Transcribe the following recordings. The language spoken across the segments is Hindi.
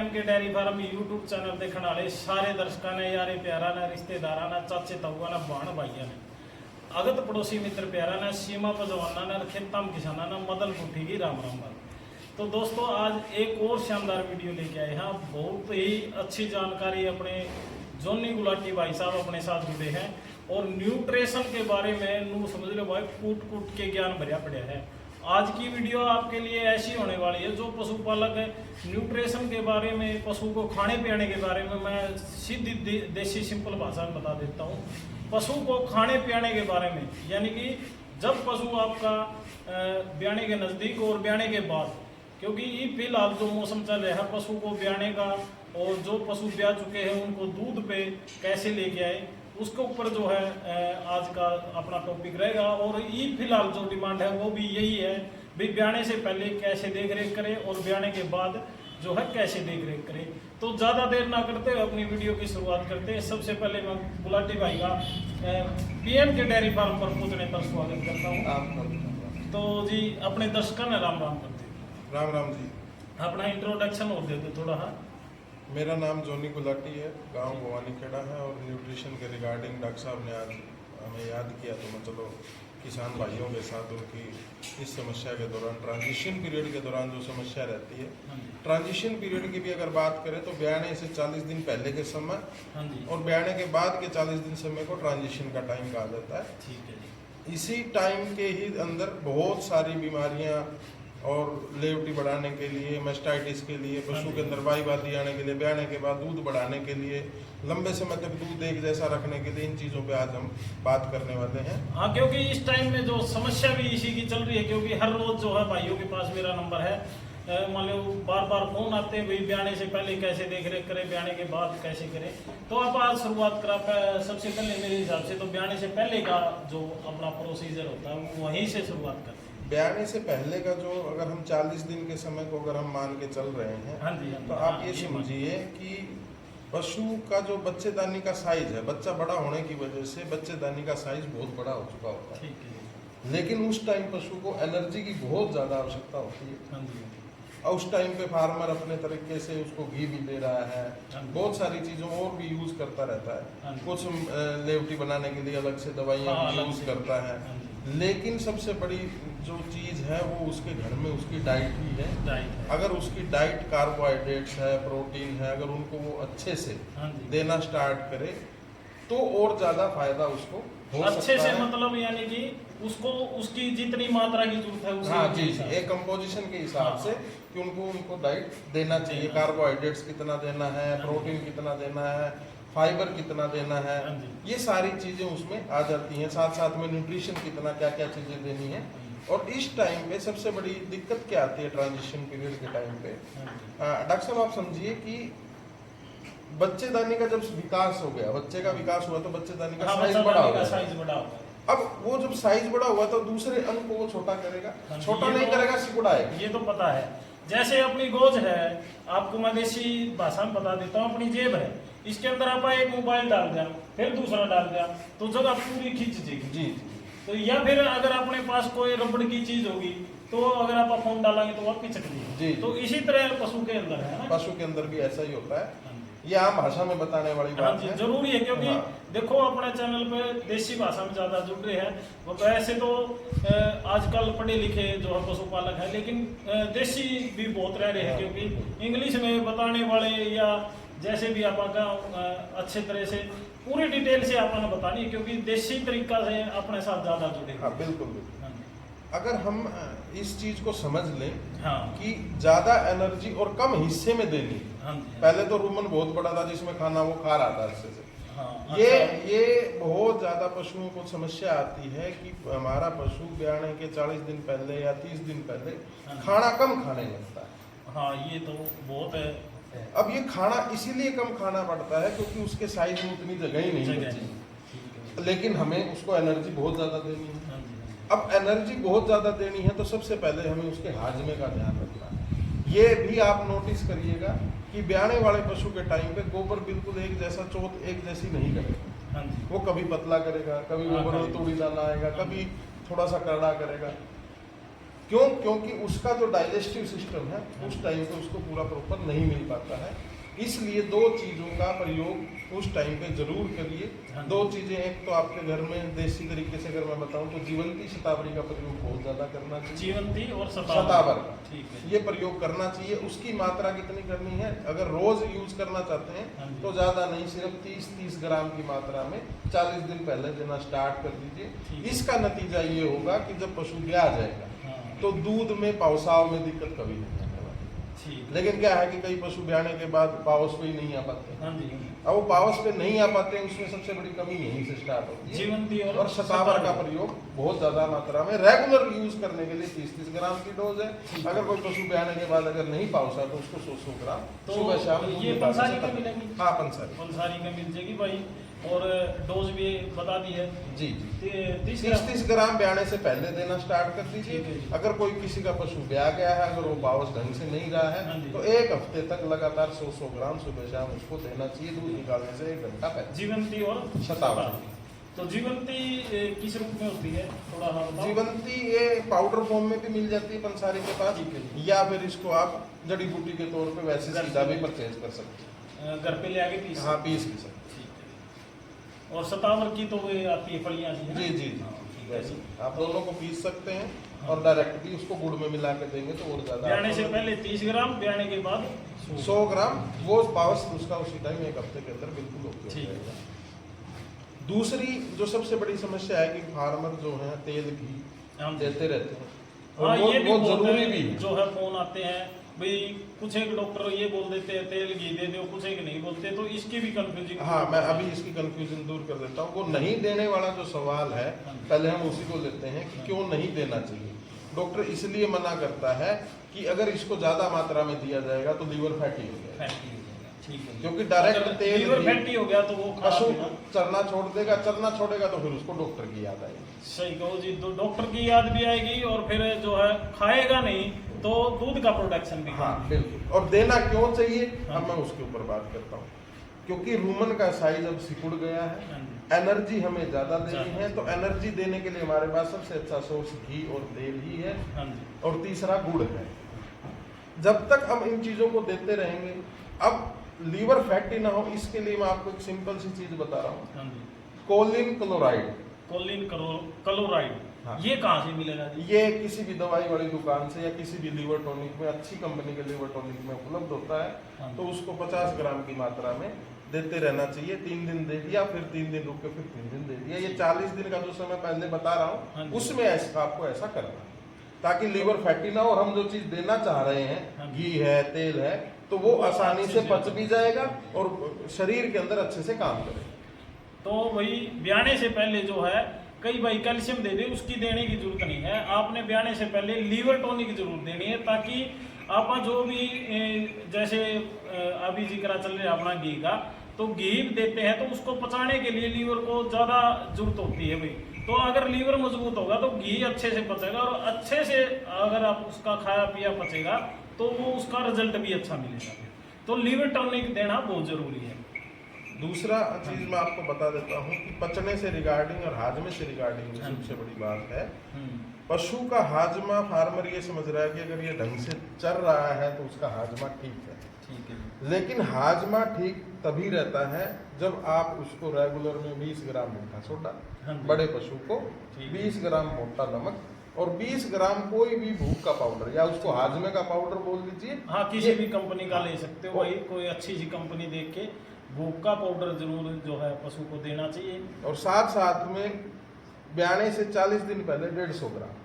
पीएम के डेयरी फार्म यूट्यूब चैनल देखने वाले सारे दर्शकों ने, यारे प्यारा ने, रिश्तेदारा ने, चाचे ताऊआ ने, बहन भाइयों ने, अगत पड़ोसी मित्र प्यारा ने, सीमा पर जवाना ने, खेतम किसाना ने, मदल पुठी की राम राम भाई। तो दोस्तों आज एक और शानदार वीडियो लेके आए हैं। बहुत ही अच्छी जानकारी अपने जोनी गुलाटी भाई साहब अपने साथ जुड़े हैं और न्यूट्रिशन के बारे में नू समझ लो भाई कूट कूट के ज्ञान भरिया पड़ा है। आज की वीडियो आपके लिए ऐसी होने वाली है, जो पशुपालक है न्यूट्रिशन के बारे में, पशु को खाने पीने के बारे में मैं सीधी देसी सिंपल भाषा में बता देता हूँ। पशु को खाने पीने के बारे में, यानी कि जब पशु आपका ब्याने के नज़दीक और ब्याने के बाद, क्योंकि ये फिलहाल जो मौसम चल रहा है पशु को ब्याने का, और जो पशु ब्याह चुके हैं उनको दूध पे कैसे लेके आए, उसके ऊपर जो है आज का अपना टॉपिक रहेगा। और ये फिलहाल जो डिमांड है वो भी यही है भाई, ब्याने से पहले कैसे देख रेख करें और ब्याने के बाद जो है कैसे देख रेख करें। तो ज़्यादा देर ना करते हुए अपनी वीडियो की शुरुआत करते हैं। सबसे पहले मैं गुलाटी भाई का पीएम के डेयरी फार्म पर पहुंचने पर स्वागत करता हूँ। तो जी अपने दर्शकों ने राम राम करते हैं। राम राम जी। अपना इंट्रोडक्शन और देते थोड़ा। हाँ, मेरा नाम जोनी गुलाटी है, गांव भवानी खेड़ा है। और न्यूट्रिशन के रिगार्डिंग डॉक्टर साहब ने आज हमें याद किया, तो मैं चलो किसान भाइयों के साथ उनकी इस समस्या के दौरान, ट्रांजिशन पीरियड के दौरान जो समस्या रहती है, ट्रांजिशन पीरियड की भी अगर बात करें तो ब्याने से 40 दिन पहले के समय और ब्याने के बाद के 40 दिन समय को ट्रांजिशन का टाइम कहा जाता है। ठीक है जी। इसी टाइम के ही अंदर बहुत सारी बीमारियां और लेवटी बढ़ाने के लिए, मेस्टाइटिस के लिए, पशु के अंदर वाईवादी आने के लिए, ब्याने के बाद दूध बढ़ाने के लिए, लंबे समय तक दूध एक जैसा रखने के लिए, इन चीज़ों पे आज हम बात करने वाले हैं। हाँ, क्योंकि इस टाइम में जो समस्या भी इसी की चल रही है, क्योंकि हर रोज जो है भाइयों के पास मेरा नंबर है, मान लो बार बार फोन आते हैं भाई ब्याने से पहले कैसे देख रेख करें, ब्याने के बाद कैसे करें। तो आप आज शुरुआत करा, सबसे पहले मेरे हिसाब से तो ब्याने से पहले का जो अपना प्रोसीजर होता है वहीं से शुरुआत करते हैं। ब्याने से पहले का जो, अगर हम 40 दिन के समय को अगर हम मान के चल रहे हैं, हाँ जी, हाँ जी, तो आप ये समझिए कि पशु का जो बच्चेदानी का साइज है, बच्चा बड़ा होने की वजह से बच्चेदानी का साइज बहुत बड़ा हो चुका होता है। ठीक है। लेकिन उस टाइम पशु को एनर्जी की बहुत ज़्यादा आवश्यकता होती है। हाँ जी। और उस टाइम पे फार्मर अपने तरीके से उसको घी भी दे रहा है, बहुत सारी चीज़ों और भी यूज़ करता रहता है। कुछ लेवटी बनाने के लिए अलग से दवाइयाँ यूज़ करता है। लेकिन सबसे बड़ी जो चीज़ है वो उसके घर में उसकी डाइट ही है। अगर उसकी डाइट कार्बोहाइड्रेट्स है, प्रोटीन है, अगर उनको वो अच्छे से देना स्टार्ट करे तो और ज़्यादा फायदा उसको हो अच्छे सकता से है। मतलब यानी कि उसको उसकी जितनी मात्रा की जरूरत है उसी हाँ जी, एक कंपोजिशन के हिसाब से कि उनको डाइट देना चाहिए, कार्बोहाइड्रेट्स कितना देना है, प्रोटीन कितना देना है, फाइबर कितना देना है, ये सारी चीज़ें उसमें आ जाती हैं। साथ साथ में न्यूट्रिशन कितना, क्या क्या चीज़ें देनी है। और इस टाइम पे सबसे बड़ी दिक्कत क्या आती है ट्रांजिशन पीरियड के टाइम पे, डॉक्टर साहब आप समझिए कि बच्चेदानी का जब विकास हो गया, बच्चे का विकास हुआ तो बच्चेदानी का साइज बड़ा होगा। अब वो जब साइज बड़ा हुआ तो दूसरे अंग को वो छोटा करेगा, छोटा नहीं करेगा, सिकुड़ाएगा। ये तो पता है। जैसे अपनी गोज है, आपको मैं देसी भाषा में बता देता हूँ, अपनी जेब है, इसके अंदर आप एक मोबाइल डाल दिया, फिर दूसरा डाल दिया, तो जगह पूरी खींच जाएगी जी। तो या फिर अगर अपने पास कोई रबड़ की चीज होगी तो अगर आप फोन डालेंगे तो वो पिचक जाएगी। तो इसी तरह पशु के अंदर है ना, पशु के अंदर भी ऐसा ही होता है। ये आम भाषा में बताने वाली बात है, जरूरी है, क्योंकि देखो अपने चैनल पे देसी भाषा में ज्यादा जुड़ रहे हैं। वो वैसे तो आजकल पढ़े लिखे जो है पशुपालक है, लेकिन देसी भी बहुत रह रहे हैं, क्योंकि इंग्लिश में बताने वाले या जैसे भी आप अच्छे तरह से पूरी डिटेल से आपने बतानी है, क्योंकि देसी तरीका से अपने साथ ज्यादा जुड़े। हाँ बिल्कुल। अगर हम इस चीज को समझ लें कि ज्यादा एनर्जी और कम हिस्से में देनी, पहले तो रूमन बहुत बड़ा था जिसमें खाना वो खा रहा था अच्छे से। ये बहुत ज्यादा पशुओं को समस्या आती है कि हमारा पशु ब्याने के 40 दिन पहले या 30 दिन पहले खाना कम खाने लगता है। हाँ, ये तो बहुत है। अब ये खाना इसीलिए कम खाना पड़ता है क्योंकि उसके साइज में उतनी जगह ही नहीं बची, लेकिन हमें उसको एनर्जी बहुत ज़्यादा देनी है। अब एनर्जी बहुत ज़्यादा देनी है तो सबसे पहले हमें उसके हाजमे का ध्यान रखना है। ये भी आप नोटिस करिएगा कि ब्याने वाले पशु के टाइम पे गोबर बिल्कुल एक जैसा, चोट एक जैसी नहीं करेगा। वो कभी पतला करेगा, कभी गोबर में तोड़ी दाना आएगा, कभी थोड़ा सा करड़ा करेगा। क्योंकि उसका जो डाइजेस्टिव सिस्टम है उस टाइम पे उसको पूरा प्रॉपर नहीं मिल पाता है। इसलिए दो चीज़ों का प्रयोग उस टाइम पे जरूर करिए। दो चीज़ें, एक तो आपके घर में देसी तरीके से अगर मैं बताऊं तो जीवंती शतावरी का प्रयोग बहुत ज़्यादा करना चाहिए। जीवंती और शतावर का, ठीक है, ये प्रयोग करना चाहिए। उसकी मात्रा कितनी करनी है, अगर रोज यूज करना चाहते हैं तो ज़्यादा नहीं, सिर्फ 30-30 ग्राम की मात्रा में 40 दिन पहले देना स्टार्ट कर दीजिए। इसका नतीजा ये होगा कि जब पशु ब्याह जाएगा तो दूध में पावसाव में दिक्कत कभी नहीं आने वाली। लेकिन क्या है कि कई पशु ब्याहने के बाद पावस पे ही नहीं आ पाते। अब वो पावस पे नहीं आ पाते हैं, उसमें सबसे बड़ी कमी यहीं से स्टार्ट होती है। जीवंती और शतावर का प्रयोग बहुत ज्यादा मात्रा में रेगुलर यूज करने के लिए 30-30 ग्राम की डोज है। अगर कोई पशु ब्याहने के बाद अगर नहीं पावसा तो उसको 100 ग्राम तो सुबह शाम ये पंसारी का मिलेगी। हाँ, पंसारी का मिल जाएगी भाई। और डोज भी बता दी है जी। 30 ग्राम ब्याहने से पहले देना स्टार्ट कर दीजिए। अगर कोई किसी का पशु ब्याह गया है, अगर वो पावस ढंग से नहीं रहा है तो 1 हफ्ते तक लगातार 100 ग्राम सुबह शाम उसको देना चाहिए, दूध निकालने से 1 घंटा पहले। जीवंती और शतावर। तो जीवंती किस रूप में होती है, थोड़ा हाँ बताओ। जीवंती ये पाउडर फॉर्म में भी मिल जाती है पंसारी के पास, या फिर इसको आप जड़ी बूटी के तौर पे वैसे सीधा भी परचेज कर सकते हैं, घर पे ले आके पीस। हाँ, पीस भी सकते। और शतावर की तो वे आती है फलियां जी जी, वैसे आप दोनों को पीस सकते हैं और डायरेक्ट भी उसको गुड़ में मिला के देंगे तो और ज्यादा। ब्याहने से पहले 30 ग्राम, ब्याहने के बाद 100 ग्राम, वो पावस उसका उसी टाइम 1 हफ्ते के अंदर बिल्कुल ओके हो जाएगा। दूसरी जो सबसे बड़ी समस्या है कि फार्मर जो है तेल घी देते रहते हैं, और वो ये भी बहुत जरूरी भी जो है फोन आते हैं भाई, कुछ एक डॉक्टर ये बोल देते हैं तेल घी दे दो, कुछ एक नहीं बोलते, तो इसकी भी कंफ्यूजिंग। हाँ, मैं अभी इसकी कंफ्यूजन दूर कर देता हूँ। वो नहीं देने वाला जो सवाल है पहले हम उसी को लेते हैं कि क्यों नहीं देना चाहिए। डॉक्टर इसलिए मना करता है कि अगर इसको ज्यादा मात्रा में दिया जाएगा तो लीवर फैटी हो जाएगा। ठीक है, क्योंकि डायरेक्ट तेल लीवर फैटी हो गया तो वो पशु चरना छोड़ देगा, चरना छोड़ेगा तो फिर उसको डॉक्टर की याद आएगी। सही कहो जी, तो डॉक्टर की याद भी आएगी और फिर जो है खाएगा नहीं तो दूध का प्रोडक्शन भी। हाँ बिल्कुल। और देना क्यों चाहिए, अब मैं उसके ऊपर बात करता हूँ। क्योंकि रूमन का साइज अब सिकुड़ गया है, एनर्जी हमें ज्यादा देनी है, तो एनर्जी देने के लिए हमारे पास सबसे अच्छा सोर्स घी और तेल ही है, और तीसरा गुड़ है। जब तक हम इन चीजों को देते रहेंगे, अब लीवर फैटी ना हो इसके लिए मैं आपको एक सिंपल सी चीज बता रहा हूँ, कोलिन क्लोराइड। कोलिन क्लोराइड, हाँ। ये कहाँ से मिलेगा जी? ये किसी भी दवाई वाली दुकान से या किसी भी लीवर टॉनिक में, अच्छी कंपनी के लीवर टॉनिक में उपलब्ध होता है। हाँ। तो उसको 50 ग्राम की मात्रा में देते रहना चाहिए। 3 दिन दे दिया, फिर 3 दिन रुक के फिर 3 दिन दे दिया। ये 40 दिन का जो समय पहले बता रहा हूँ, हाँ, उसमें आपको ऐसा करना ताकि लीवर फैटी ना हो, और हम जो चीज देना चाह रहे हैं, हाँ, घी है, तेल है, तो वो आसानी से पच भी जाएगा और शरीर के अंदर अच्छे से काम करेगा। तो वही ब्याहने से पहले जो है, कई भाई कैल्शियम दे दे, उसकी देने की जरूरत नहीं है। आपने ब्याहने से पहले लीवर टॉनिक जरूर देनी है, ताकि आप जो भी जैसे अभी जिक्र चल रहा है अपना घी का, तो घी देते हैं तो उसको पचाने के लिए लीवर को ज़्यादा जरूरत होती है भाई। तो अगर लीवर मजबूत होगा तो घी अच्छे से पचेगा, और अच्छे से अगर आप उसका खाया पिया पचेगा तो वो उसका रिजल्ट भी अच्छा मिलेगा। तो लीवर टॉनिक देना बहुत जरूरी है। दूसरा चीज मैं आपको बता देता हूँ कि पचने से रिगार्डिंग और हाजमे से रिगार्डिंग सबसे बड़ी बात है, पशु का हाजमा, फार्मर ये समझ रहा है कि अगर ये ढंग से चल रहा है तो उसका हाजमा ठीक है। लेकिन हाजमा ठीक तभी रहता है जब आप उसको रेगुलर में 20 ग्राम मीठा सोडा, बड़े पशु को 20 ग्राम मोटा नमक और 20 ग्राम कोई भी भूख का पाउडर, या उसको हाजमे का पाउडर बोल दीजिए। हाँ, किसी भी कंपनी का ले सकते हो भाई, कोई अच्छी सी कंपनी देख के भूख का पाउडर जरूर जो है पशु को देना चाहिए। और साथ साथ में ब्याहने से 40 दिन पहले 150 ग्राम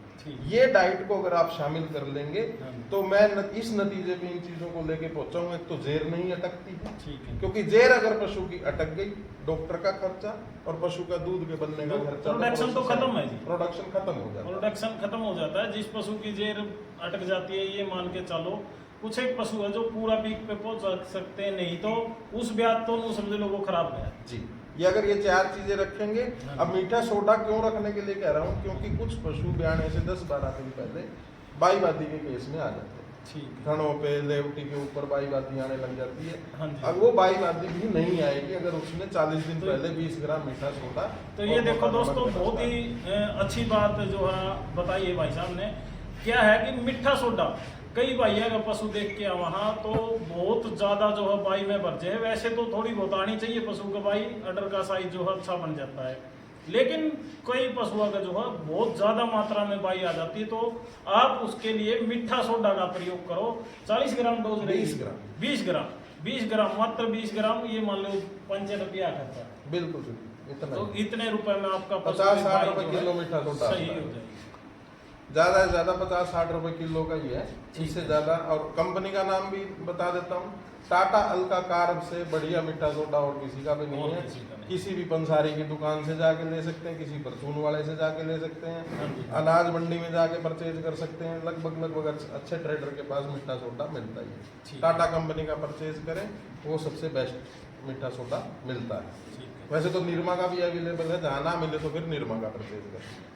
ये डाइट को अगर आप शामिल कर लेंगे तो मैं इस नतीजे पे इन चीजों को लेके पहुंचाऊंगा। एक तो जेर नहीं अटकती है, क्योंकि जेर अगर पशु की अटक गई, डॉक्टर का खर्चा और पशु का दूध के बनने का खर्चा, प्रोडक्शन तो खत्म है जी, प्रोडक्शन खत्म हो जाता है। प्रोडक्शन खत्म हो जाता है। जिस पशु की जेर अटक जाती है, ये मान के चलो कुछ एक पशु है जो पूरा पीक पे पहुंच सकते हैं, नहीं तो उस ब्याज तो समझ लो वो खराब है जी। ये अगर ये 4 चीजें रखेंगे। अब मीठा सोडा क्यों रखने के लिए कह रहा हूँ, क्योंकि कुछ पशु ब्याहने से 10-12 दिन पहले बाईवादी के केस में आ जाते हैं। थनों पे, लेवटी के ऊपर बाईवादी आने लग जाती है। अब वो बाईवादी भी नहीं आएगी अगर उसने 40 दिन पहले 20 ग्राम मीठा सोडा। तो ये देखो दोस्तों, बहुत ही अच्छी बात जो है बताई है भाई साहब ने क्या है कि मीठा सोडा, कई भाई अगर पशु देख के वहाँ तो बहुत ज्यादा जो है बाई में भर जाए, वैसे तो थोड़ी बहुत आनी चाहिए पशु का बाई, अडर का साइज जो है अच्छा बन जाता है, लेकिन कई पशुओं का जो है बहुत ज्यादा मात्रा में बाई आ जाती है, तो आप उसके लिए मीठा सोडा का प्रयोग करो। 40 ग्राम डोज रहेगी, 20 ग्राम मात्र 20 ग्राम, ये मान लो 5 रुपया खर्चा है। बिल्कुल इतना, तो इतने रुपए में आपका 50-60 रुपए किलो मीठा सोडा सही हो जाएगा। ज्यादा से ज्यादा 50-60 रुपए किलो का ही है, इससे ज्यादा। और कंपनी का नाम भी बता देता हूँ, टाटा अल्का कार्ब से बढ़िया मीठा सोडा और किसी का भी नहीं है। किसी भी पंसारी की दुकान से जाके ले सकते हैं, किसी परचून वाले से जाके ले सकते हैं, अनाज मंडी में जाके परचेज कर सकते हैं। लगभग अच्छे ट्रेडर के पास मीठा सोडा मिलता ही है। टाटा कंपनी का परचेज करें, वो सबसे बेस्ट मीठा सोडा मिलता है। वैसे तो निरमा का भी अवेलेबल है, जहाँ ना मिले तो फिर निरमा का परचेज करें।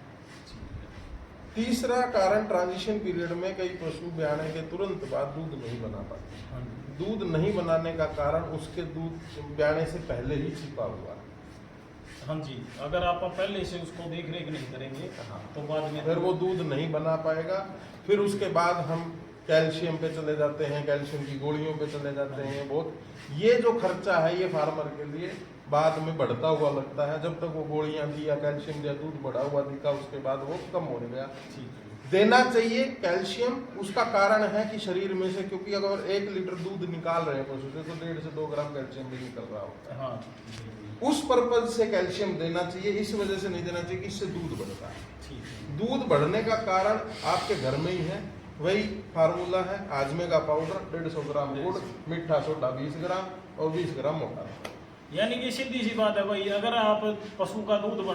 तीसरा कारण, ट्रांजिशन पीरियड में कई पशु ब्याने के तुरंत बाद दूध नहीं बना पाते। दूध नहीं बनाने का कारण उसके दूध ब्याने से पहले ही छिपा हुआ है। हाँ जी, अगर आप पहले से उसको देख रेख नहीं करेंगे तो बाद में फिर वो दूध नहीं बना पाएगा। फिर उसके बाद हम कैल्शियम पे चले जाते हैं, कैल्शियम की गोलियों पे चले जाते हैं। बहुत ये जो खर्चा है ये फार्मर के लिए बाद में बढ़ता हुआ लगता है। जब तक वो गोलियां दी या कैल्शियम या दूध बढ़ा हुआ दिखा, उसके बाद वो कम हो गया। देना चाहिए कैल्शियम, उसका कारण है कि शरीर में से, क्योंकि अगर 1 लीटर दूध निकाल रहे हैं पशु से तो 1.5 से 2 ग्राम कैल्शियम भी निकल रहा होता है। हाँ। उस पर्पज से कैल्शियम देना चाहिए, इस वजह से नहीं देना चाहिए कि इससे दूध बढ़ता है। दूध बढ़ने का कारण आपके घर में ही है, वही फार्मूला है। आजमे का पाउडर 150 ग्राम गुड़, मीठा सोडा 20 ग्राम और 20 ग्राम मोटा। यानी कि सीधी सी बात है भाई, अगर आप पशु का दूध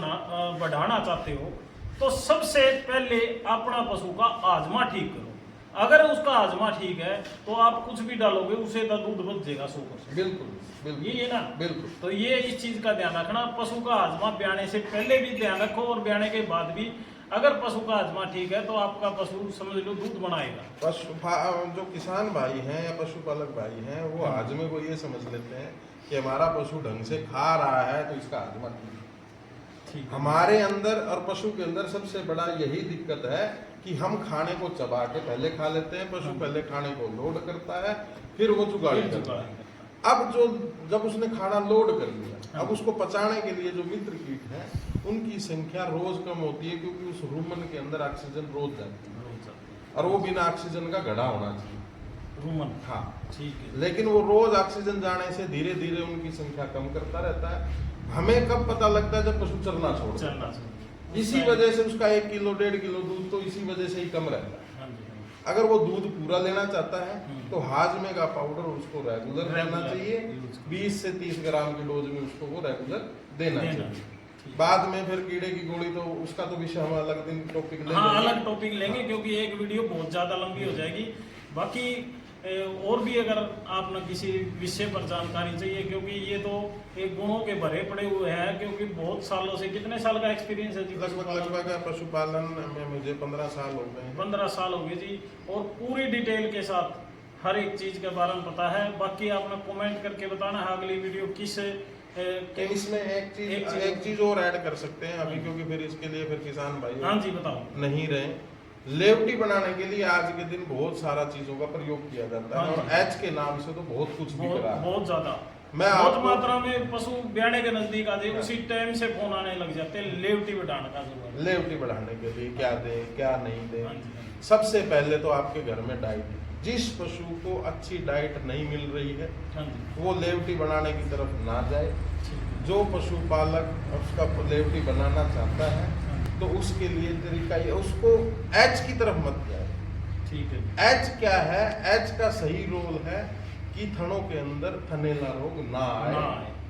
बढ़ाना चाहते हो तो सबसे पहले अपना पशु का आजमा ठीक करो। अगर उसका आजमा ठीक है तो आप कुछ भी डालोगे उसे तो दूध बच जाएगा 100%। बिल्कुल ये है ना। बिल्कुल। तो ये इस चीज का ध्यान रखना, पशु का आजमा ब्याने से पहले भी ध्यान रखो और ब्याने के बाद भी। अगर पशु का आजमा ठीक है तो आपका पशु समझ लो दूध बनाएगा। जो किसान भाई हैं या पशुपालक भाई हैं, वो आजमे को ये समझ लेते हैं कि हमारा पशु ढंग से खा रहा है तो इसका आजमा ठीक है। हमारे अंदर और पशु के अंदर सबसे बड़ा यही दिक्कत है कि हम खाने को चबा के पहले खा लेते हैं। पशु पहले खाने को लोड करता है, फिर वो जुगाड़ी करता है। अब जब उसने खाना लोड कर लिया, अब उसको पचाने के लिए जो मित्र कीट हैं उनकी संख्या रोज कम होती है, क्योंकि उस रूमन के अंदर ऑक्सीजन रोज जाती है और वो बिना ऑक्सीजन का घड़ा होना चाहिए रूमन। हाँ ठीक है, लेकिन वो रोज ऑक्सीजन जाने से धीरे धीरे उनकी संख्या कम करता रहता है। हमें कब पता लगता है? जब पशु चरना छोड़ता है। इसी वजह से उसका 1 किलो 1.5 किलो दूध तो इसी वजह से ही कम रहता है। अगर वो दूध पूरा लेना चाहता है तो हाजमे का पाउडर उसको रेगुलर देना चाहिए। 20 से 30 ग्राम की डोज में उसको वो रेगुलर देना चाहिए। बाद में फिर कीड़े की गोली तो उसका तो विषय हम अलग दिन टॉपिक लेंगे। हाँ, अलग टॉपिक लेंगे क्योंकि एक वीडियो बहुत ज्यादा लंबी हो जाएगी। बाकी और भी अगर आपने किसी विषय पर जानकारी चाहिए, क्योंकि ये तो एक गुणों के भरे पड़े हुए हैं, क्योंकि बहुत सालों से, कितने साल का एक्सपीरियंस है जी? लगभग पशुपालन में मुझे 15 साल हो गए। 15 साल हो गए जी, और पूरी डिटेल के साथ हर एक चीज के बारे में पता है। बाकी आपने कमेंट करके बताना है अगली वीडियो किस इसमें एक चीज और ऐड कर सकते हैं अभी, क्योंकि फिर इसके लिए फिर किसान भाई हाँ जी बताओ नहीं रहे। लेवटी बनाने के लिए आज के दिन बहुत सारा चीजों का प्रयोग किया जाता है और एच के नाम से तो बहुत कुछ भी करा है। बहुत ज्यादा, मैं बहुत मात्रा में पशु ब्याने के नजदीक आते हैं, उसी टाइम से फोन आने लग जाते हैं लेवटी बढ़ाने का। लेवटी बढ़ाने के लिए क्या दें क्या नहीं दें। सबसे पहले तो आपके घर में डाइट, जिस पशु को अच्छी डाइट नहीं मिल रही है वो लेवटी बनाने की तरफ ना जाए। जो पशुपालक उसका लेवटी बनाना चाहता है तो उसके लिए तरीका ये, उसको एच की तरफ मत जाए। ठीक है। एच क्या है? एच का सही रोल है कि थनों के अंदर थनैला रोग ना आए,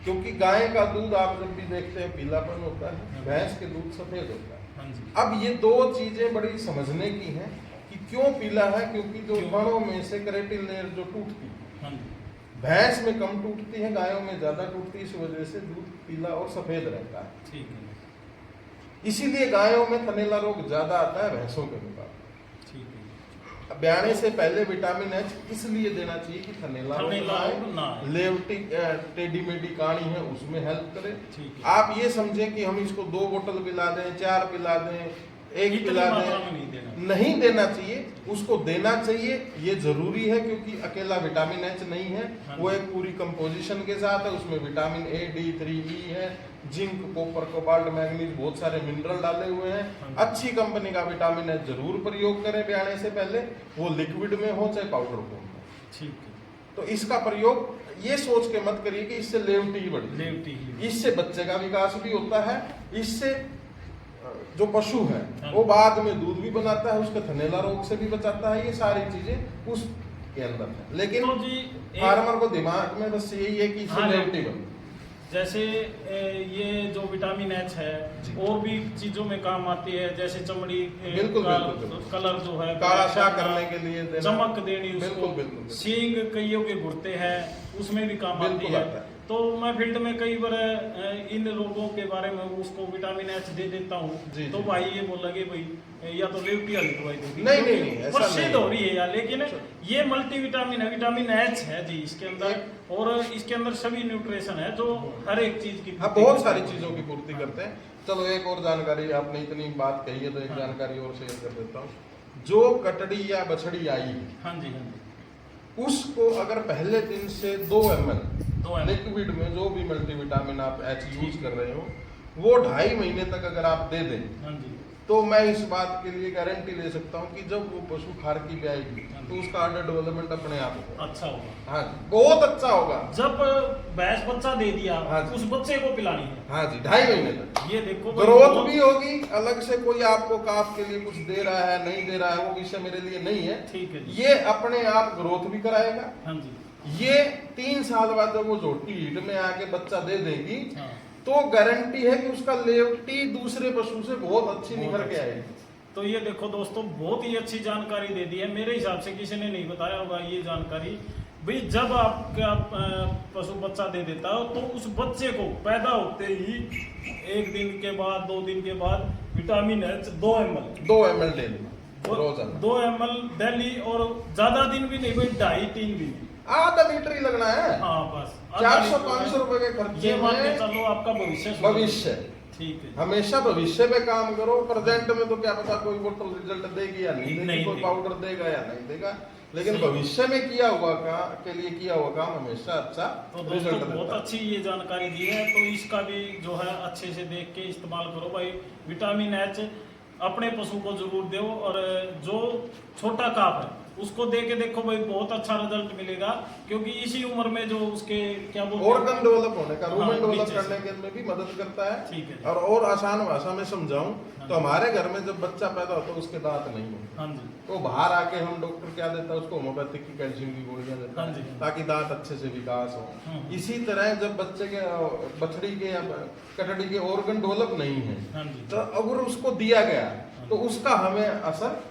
क्योंकि गाय का दूध आप जब भी देखते हैं पीलापन होता है, भैंस के दूध सफेद होता है। अब ये दो चीजें बड़ी समझने की हैं कि क्यों पीला है, क्योंकि जो थनों में से केराटिन लेयर जो टूटती है, भैंस में कम टूटती है, गायों में ज्यादा टूटती है, इस वजह से दूध पीला और सफेद रहता है। ठीक है। इसीलिए गायों में थनैला रोग ज्यादा आता है भैंसों के मुकाबले। ठीक है। ब्याने से पहले विटामिन एच इसलिए देना चाहिए कि थनैला रोग ना आए। लेवटी टेढ़ी मेढ़ी कहानी है उसमें हेल्प करे। आप ये समझें कि हम इसको 2 बोतल पिला दें, 4 पिला दें, एक इतनी पिला मात्रा में दें, नहीं देना चाहिए, उसको देना चाहिए, ये जरूरी है क्योंकि अकेला विटामिन एच नहीं है, वो एक पूरी कंपोजिशन के साथ है, उसमें विटामिन ए, डी, 3, ई है, जिंक, कॉपर, कोबाल्ट, मैग्नीज, बहुत सारे मिनरल डाले हुए हैं। अच्छी कंपनी का विटामिन एच जरूर प्रयोग करें ब्याने से पहले, वो लिक्विड में हो चाहे पाउडर फॉर्म में। ठीक है। तो इसका प्रयोग ये सोच के मत करिए कि इससे लेवटी ही बढ़ती, इससे बच्चे का विकास भी होता है, इससे जो पशु है वो बाद में दूध भी बनाता है, उसके थनैला रोग से भी बचाता है, ये सारी चीजें उसके अंदर है। लेकिन तो जी फार्मर को दिमाग में बस यही है कि इससे लेवटी बने। जैसे ये जो विटामिन एच है और भी चीजों में काम आती है, जैसे चमड़ी का कलर जो है काला शाह करने के लिए, चमक देनी उसको, बिल्कुल। सींग कईयों के घुटते हैं उसमें भी काम आती है। तो मैं फील्ड में कई बार इन रोगों के बारे में उसको विटामिन एच दे देता हूँ, तो भाई ये बोल लगे भाई या तो लेवटी वाली दवाई दोगी, नहीं प्रसिद्ध हो रही है यार, लेकिन ये मल्टी विटामिन है, विटामिन एच है जी इसके अंदर, और इसके अंदर सभी न्यूट्रिशन है जो हर एक चीज की बहुत सारी चीजों की पूर्ति करते हैं। चलो एक और जानकारी, आपने इतनी बात कही है तो एक जानकारी और शेयर कर देता हूँ। जो कटड़ी या बछड़ी आई है, हाँ जी, उसको अगर पहले दिन से 2 ml लिक्विड में जो भी मल्टीविटामिन आप एच यूज कर रहे हो, वो 2.5 महीने तक अगर आप दे दें, हाँ जी, तो मैं इस बात के लिए गारंटी ले सकता हूँ कि जब वो पशु खारकी पे आएगी तो उसका अंडर डेवलपमेंट अपने आप होगा, अच्छा होगा। हाँ जी, बहुत अच्छा होगा। जब भैंस बच्चा दे दिया, हाँ उस बच्चे को पिलानी है, हाँ जी, 2.5 महीने तक। ये देखो ग्रोथ भी होगी, अलग से कोई आपको काफ के लिए कुछ दे रहा है नहीं दे रहा है वो विषय मेरे लिए नहीं है, ठीक है। ये अपने आप ग्रोथ भी कराएगा। हाँ जी, ये 3 साल बाद जब वो झोटी हीट में आके बच्चा दे देगी, हाँ, तो गारंटी है कि उसका लेवटी दूसरे पशु से बहुत अच्छी निखर के आएगी। तो ये देखो दोस्तों, बहुत ही अच्छी जानकारी दे दी है, मेरे हिसाब से किसी ने नहीं बताया होगा ये जानकारी। भाई जब आपका पशु बच्चा दे देता है तो उस बच्चे को पैदा होते ही 1 दिन के बाद 2 दिन के बाद विटामिन एच 2 ml डेली रोजाना, 2 ml डेली, और ज्यादा दिन भी नहीं भाई, 2.5-3 दिन, आधा लीटर ही लगना है। हाँ बस 400-500 रुपए के खर्चे ये मान के में चलो आपका भविष्य ठीक है। हमेशा भविष्य पे काम करो, प्रेजेंट में तो क्या पता कोई बोतल रिजल्ट देगी या नहीं देगी, कोई पाउडर देगा या नहीं देगा, लेकिन भविष्य में किया हुआ काम के लिए किया हुआ काम हमेशा अच्छा रिजल्ट देता है। बहुत अच्छी ये जानकारी दी है, तो इसका भी जो है अच्छे से देख के इस्तेमाल करो भाई। विटामिन एच अपने पशु को जरूर दो, और जो छोटा काफ है उसको दे के देखो भाई, बहुत अच्छा रिजल्ट मिलेगा, क्योंकि इसी उम्र में जो उसके क्या बोलते हैं ऑर्गन डेवलप होने का, रूमेन डेवलप करने के में भी मदद करता है। ठीक है। और आसान भाषा में समझाऊं तो हमारे घर में जब बच्चा पैदा होता है उसके दांत नहीं होते, हाँ जी, तो बाहर आके हम डॉक्टर क्या देता है उसको, होम्योपैथिक की कैल्शियम की गोलियां देता हाँ है जी, ताकि दांत अच्छे से विकास हो। हाँ। इसी तरह जब बच्चे के बछड़ी के या कटड़ी के ऑर्गन डेवलप नहीं है, हाँ जी, तो अगर उसको दिया गया तो उसका हमें असर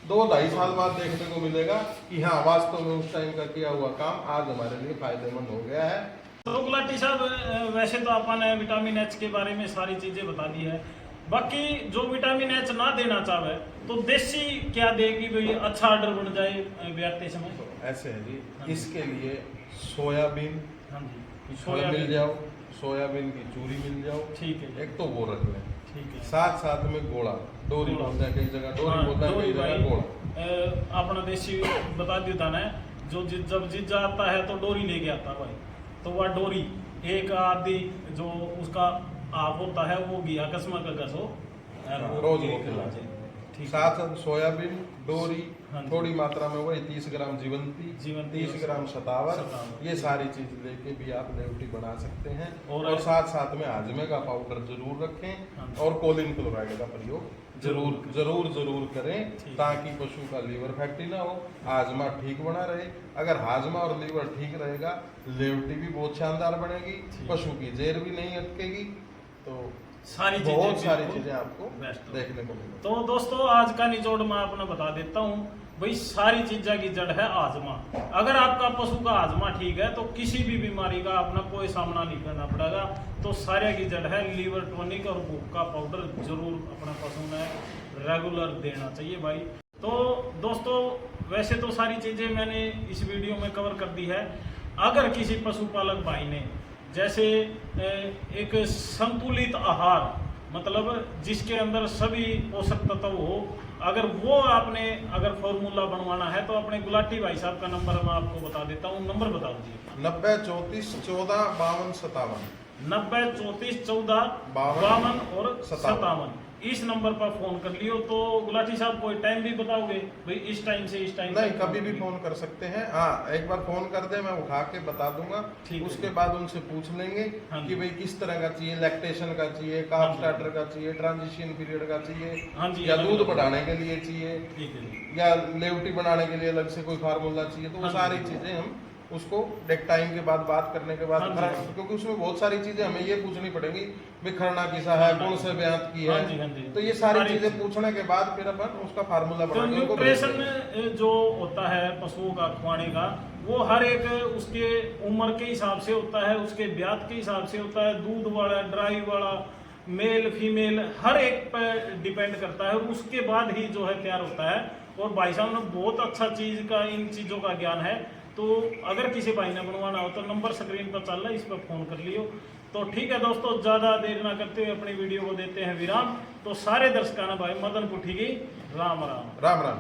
2-2.5 साल बाद देखने को मिलेगा कि हाँ वास्तव में उस टाइम का किया हुआ काम आज हमारे लिए फायदेमंद हो गया है। तो गुलाटी साहब, वैसे तो अपन ने विटामिन एच के बारे में सारी चीजें बता दी है, बाकी जो विटामिन एच ना देना चाहे तो देसी क्या देगी भाई, अच्छा ऑर्डर बन जाए ब्याते समय? तो ऐसे है जी, इसके लिए सोयाबीन, हाँ जी, फल मिल जाओ, सोयाबीन की चूरी मिल जाओ, ठीक है, एक तो वो रख लें, ठीक है, साथ साथ में गोड़ा, डोरी बोलते हैं कई जगह, डोरी बोलते हैं कई जगह गोड़ा। अपना देसी बता देता ना, जो जब जिद जाता है तो डोरी लेके आता भाई, तो वह डोरी एक आदि जो उसका आप होता है वो घी अकस्मा का घसो रोज वो खिला चाहिए। साथ सोयाबीन, डोरी, थोड़ी मात्रा में वही 30 ग्राम जीवंती, 30 ग्राम शतावर, ये सारी चीज लेके भी आप लेवटी बना सकते हैं। और साथ साथ में हाजमे का पाउडर जरूर रखें, और कोलिन क्लोराइड का प्रयोग जरूर करें, ताकि पशु का लीवर फैटी ना हो, हाजमा ठीक बना रहे। अगर हाजमा और लीवर ठीक रहेगा, लेवटी भी बहुत शानदार बनेगी, पशु की जेर भी नहीं अटकेगी, तो बहुत सारी चीजें आपको देखने को मिलेगी। तो दोस्तों, आज का निचोड़ मैं अपना बता देता हूँ भाई, सारी चीज़ों की जड़ है हाजमा। अगर आपका पशु का हाजमा ठीक है तो किसी भी बीमारी का अपना कोई सामना नहीं करना पड़ेगा। तो सारे की जड़ है लीवर टॉनिक, और भूख का पाउडर जरूर अपना पशु में रेगुलर देना चाहिए भाई। तो दोस्तों, वैसे तो सारी चीज़ें मैंने इस वीडियो में कवर कर दी है। अगर किसी पशुपालक भाई ने जैसे एक संतुलित आहार मतलब जिसके अंदर सभी पोषक तत्व हो, अगर वो आपने अगर फॉर्मूला बनवाना है तो अपने गुलाटी भाई साहब का नंबर मैं आपको बता देता हूँ, नंबर बता दीजिए। 90 34 14 52 57। 90 34 14 52 और 57 इस नंबर पर फोन कर लियो। तो गुलाटी साहब कोई टाइम भी बताओगे भाई, इस टाइम से इस टाइम? नहीं, कभी भी फोन कर सकते हैं। हाँ, एक बार फोन कर दे, मैं उठा के बता दूंगा। उसके बाद उनसे पूछ लेंगे कि भाई किस तरह का चाहिए, लैक्टेशन का चाहिए, कार्ब स्टार्टर का चाहिए, ट्रांजिशन पीरियड का चाहिए, या दूध बढ़ाने के लिए चाहिए, या लेवटी बनाने के लिए अलग से कोई फार्मूला चाहिए। तो वो सारी चीजें हम उसको एक टाइम के बाद बात करने के बाद, क्योंकि उसमें बहुत सारी चीजें हमें ये पूछनी पड़ेगी, भाई खरना किसा है, कौन से ब्यात की है, तो ये सारी चीजें पूछने के बाद फिर अपन उसका फार्मूला तो न्यूट्रिशन जो होता है पशुओं का खुआने का, वो हर एक उसके उम्र के हिसाब से होता है, उसके ब्यात के हिसाब से होता है, दूध वाला, ड्राई वाला, मेल फीमेल, हर एक पर डिपेंड करता है, और उसके बाद ही जो है तैयार होता है। और भाई साहब ने बहुत अच्छा चीज का, इन चीजों का ज्ञान है। तो अगर किसी भाई ने बनवाना हो तो नंबर स्क्रीन पर चल रहा है, इस पर फोन कर लियो। तो ठीक है दोस्तों, ज्यादा देर ना करते हुए अपनी वीडियो को देते हैं विराम। तो सारे दर्शकों ने भाई मदन पुठी की राम राम। राम राम।